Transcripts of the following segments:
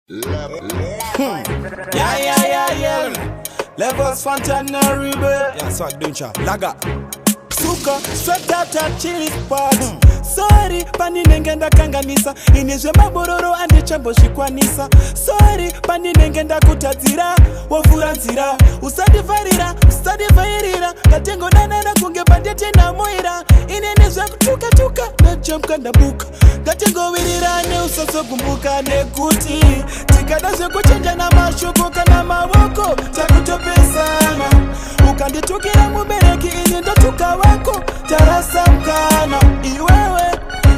Yeah. Levels Fontana River. Yeah, swag duncha. Laga. Suka, straight out of chili spot. Sorry, pani nengenda kanganisa. Inizwe mabororo andi chambo shikwanisa. Sorry, pani nengenda kutazira. Wafuranzira, usadivarira, usadivairira. Katengo nanana kunge bandete na moira. Inenezwa kutuka, na chamka na buka. Katengo wirira ne usoso kumbuka ne kuti. Tikadazwe kuchenja na mashuko kana mawoko. Takutopesana. Ukanditukira mubereki ini ndo tukawako. Tarasa mkana iwewe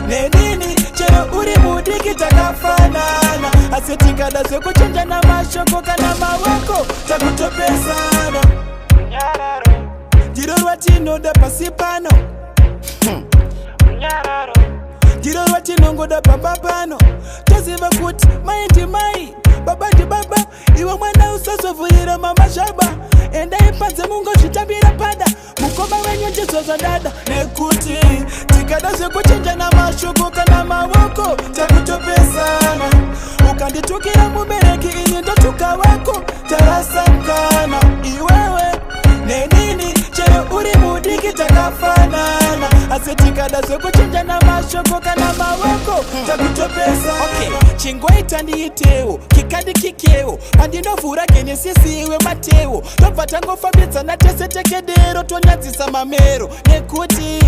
nenini chero uri mudiki takafanana. Asetikadazwe kuchenja na mashoko kana mawoko. Takutopesana Nyararo Jirorwa tino da pasipano Nyararo Jirorwa tino ngoda papapano. Taziva kuti maindi mai baba di baba. Iwa mwana usaso vuhira mama shaba. Enda ipanze mungo chitambira pada. Mukoma wenye njezo za dada nekuti. Tikadazwe kuchenja na mashuko kana mawoko. Takutopesana. Ukanditukira mubereki ini ndo tukawako. Tarasa mkana iwewe nenini chero uri mudiki takafanana. Asetikadazwe kuchenja na mashoko kana mawoko. Takutopesana. Okay, chingwa itanditeo kikadi kikeo andinofura kenye sisi iwe mateo. Topata ngofabitsa na tese tekedero. Tonyadzisa mamero nekuti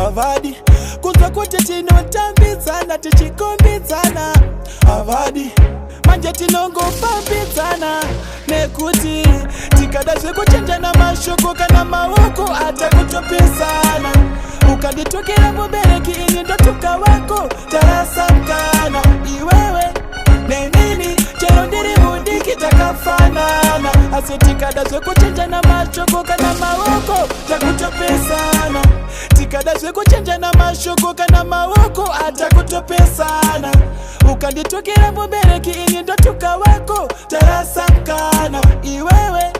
avadi kunzwa kuti tinotambidzana tichikombidzana. Avadi manje tinongofambidzana nekuti tikadazwe kuchenja na mashoko kana mawoko. Atakutopesana. Ukanditukira mubereki ini ndo tukawako. Tarasa mkana iwewe nenini chero ndiri mudiki takafanana. Asetikadazwe kuchenja na mashoko kana mawoko. Takutopesana. Tikadazwe kuchenja na mashoko kana mawoko. Atakutopesana. Ukanditukira mubereki ini ndo tukawako. Tarasa mkana iwewe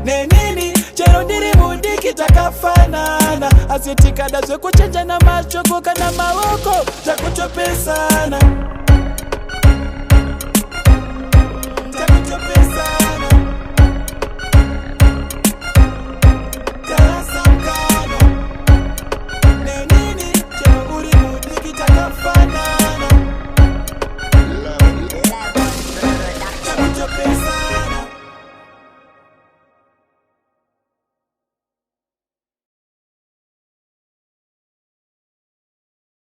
nenini chero ndiri mudiki takafanana. Asetikadazwe kuchenja na mashoko kana mawoko. Takutopesana.